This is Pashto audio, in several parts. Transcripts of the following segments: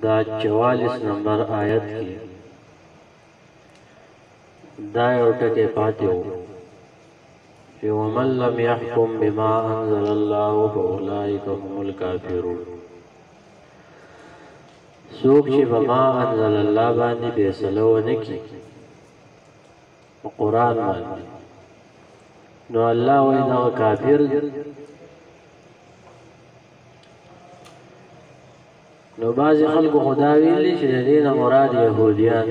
دا 44 نمبر آیت کی دا یو ټکی پاتې و چې ومن لم يحكم بما انزل الله فاولئک هم الکافرون. څوک چې بما انزل الله باندې فیصله ونه کړي په قرآن باندې نو الله وایي دا کافر دی. نو بعضې خلکو خدا ویلي چې د دې نه مراد یهودیان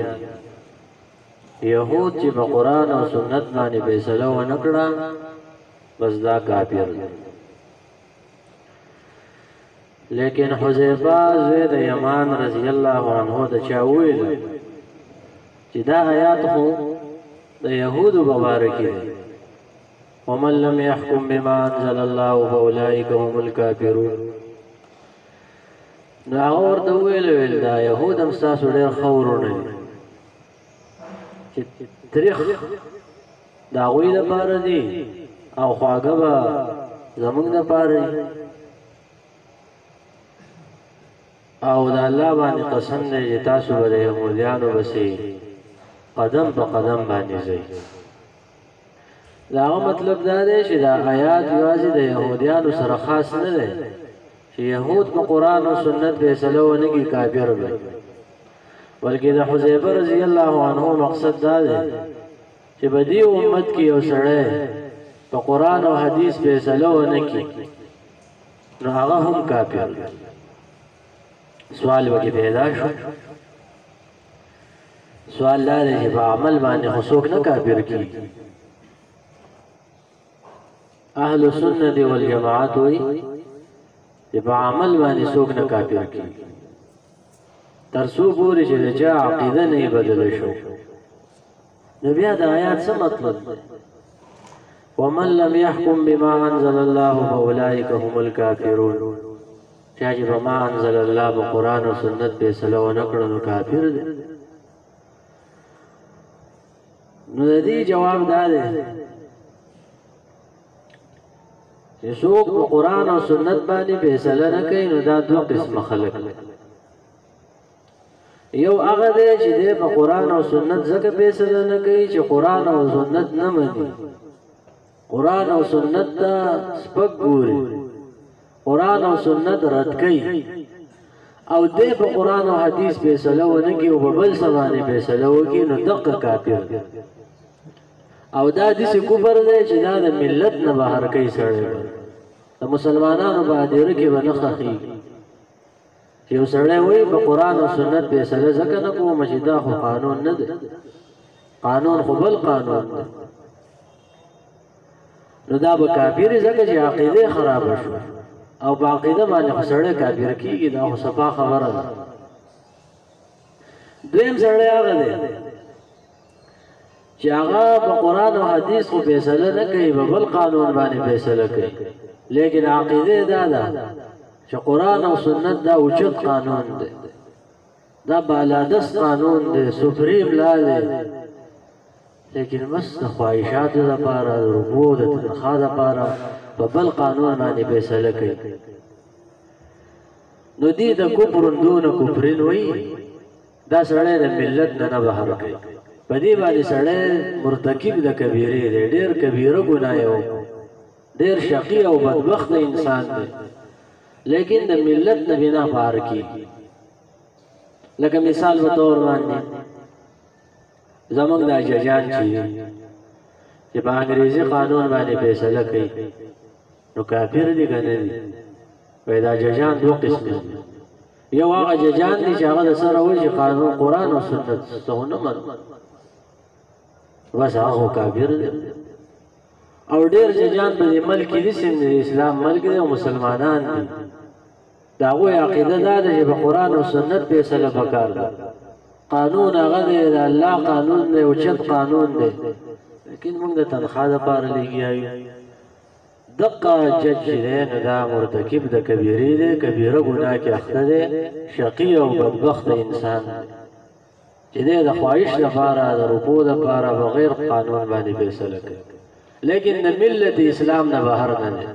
یهود چې په قرآن او سنت باندې فیصله ونه کړه بس دا کافر دی. لیکن حذیفه زوی د یمان رضی الله عنه د چا وویل چې دا آیات خو د یهودو په باره کې دی ومن لم يحكم بما انزل الله فاولئک هم الکافرون. نو هغه ورته وویل دا یهود هم ستاسو ډېر ښه ورونه دي چې تریخ د هغوی دپاره دي او خواږه به زموږ دپاره دي او د الله باندې قسم دی چې تاسو به د یهودیانو پسې قدم په قدم باندې ځئ. د هغه مطلب دا دی چې دا آیات یوازې د یهودیانو سره خاص نه دی چې یهود په قرآن او سنت فیصله ونه کړي کافر وي، بلکې د حذیفه رضی الله عنه مقصد دا دی چې په دې امت کې یو سړی په قرآن او حدیث فیصله ونه کړي نو هغه هم کافر دی. سوال وکي پیدا شو، سوال دا دی چې په عمل باندې خو څوک نه کافر کېږي. اهل سنت والجماعت وایي چې په عمل باندې څوک نه کافر کېږي تر څو پورې چې د چا عقیده نه بدله شو. نو بیا د آیات څه مطلب دی؟ ومن لم يحكم بما انزل الله فاولئک هم الکافرون. چا چې بما انزل الله په قرآن او سنت فیصله ونه کړه نو کافر دی. نو د دې جواب دا دی چې څوک په قرآن او سنت باندې فیصله نه کوي نو دا دوه قسمه خلک دي. یو هغه دی چې دی په قرآن او سنت ځکه فیصله نه کوي چې قرآن او سنت نه مني، قرآن او سنت ته سپک ګوري، قرآن او سنت رد کوي او دی په قرآن او حدیث فیصله ونه کړي او په بل څه باندې فیصله وکړي نو دغه کافر دی. او دا داسې کفر دی چې دا د ملت نه بهر کوي سړی به د مسلمانانو په هدیره کې به نه ښخېږي چې یو سړی وایي په قرآن او سنت فیصله ځکه نه کوم چې دا خو قانون نه دی، قانون خو بل قانون دی. نو دا به کافر ځکه چې عقیده خرابه شو او په عقیده باندې خو سړی کافر کېږي، دا خو صفا خبره ده. دویم سړی هغه دی چې هغه په قرآن او حدیث خو فیصله نه کوي په بل قانون باندې فیصله کوي، لیکن عقیده دا ده چې قرآن او سنت دا اوچت قانون دی، دا بالادست قانون دی، سپریم لا دی، لیکن بس د خواهشاتو دپاره د روپو د تنخوا دپاره په بل قانون باندې فیصله کوي. نو دې د کفر دون کفرین وایي دا سړی د ملت نه نه بهر کوي. په دې باندې سړی مرتکب د کبیرې دی، ډېر کبیره ګناه یې ډېر شقي او بدبخته انسان دی، لیکن د ملت نه بنا بهر کېږي. لکه مثال په طور باندې زمونږ دا ججان چې په انګریزي قانون باندې فیصله کوي نو کافر دي که نه دي؟ وایي دا ججان دوه قسمه دي. یو هغه ججان دي چې هغه د سره وایي چې قانون قرآن او سنت څه ونه منو بس هغه کافر دی. او ډېر ججان په دې ملک کې دي چې د اسلام ملک دی او مسلمانان دي، د هغوی عقیده دا ده چې په قرآن او سنت فیصله پکار ده، قانون هغه دی د الله قانون دی، اوچت قانون دی، لیکن موږ د تنخوا دپاره لګیا یو. دقه جج چې دی نو دا مرتکب د کبیرې دی، کبیره ګناه کې اخته دی، شقي او بدبخته انسان دی چې دی د خواهش دپاره د روپو دپاره بغیر قانون باندې فیصله کوي، لیکن د ملت اسلام نه بهر نه دی.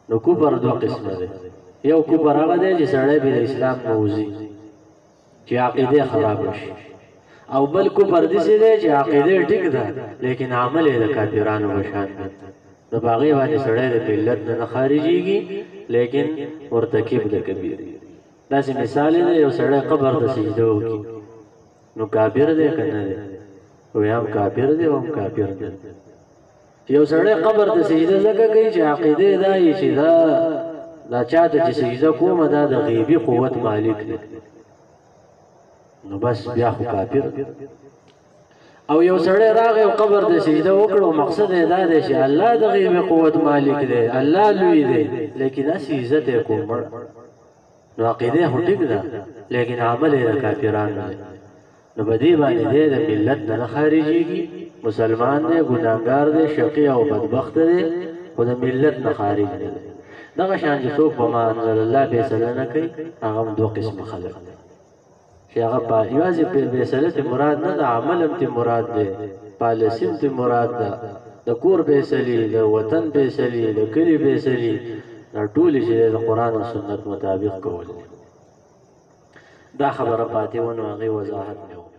نو کفر دوه قسمه دی، یو کفر هغه دی چې سړی به د اسلام نه وځي چې عقیده خراب شي، او بل کفر داسې دی چې عقیده ټیک ده لیکن عمل یې د کافرانو په شان دی، نو په هغې باندې سړی د ملت نه خارجېږي لیکن مرتکب د کبیر. داسې مثال دی یو سړی قبر ته سجده وکړي نو کافر دی که نه دی؟ وایي هم کافر دی او هم کافر دی. یو سړی قبر ته سجده ځکه کوي چې عقیده یې دا وي چې دا چاته چې سجده کومه دا د غیبي قوت مالک دی، نو بس بیا خو کافر دی. او یو سړی راغی او قبر ته سجده وکړو مقصد یې دا دی چې الله د غیبي قوت مالک دی، الله لوی دی، لیکن هسې عزت یې کوم نو عقیده خو ټیک ده لیکن عمل یې د کافرانو دی، نو په دې باندې دی د ملت نه خارجېږي. مسلمان دی، ګناهګار دی، شقي او بدبخت دی، خو د ملت نه خارج دی. دغه شان چې څوک په ما انزل الله فیصله نه کوي هغه هم دوه قسمه خلک دی چې هغه یوازې فیصله ته مراد نه ده، عمل هم ته مراد دی، پالیسي هم ته مراد ده، د کور فیصلې، د وطن فیصلې، د کلي فیصلې، دا ټولې چې د قرآن او سنت مطابق کول. دا خبره پاتې ونه هغې وضاحت مې وکړه.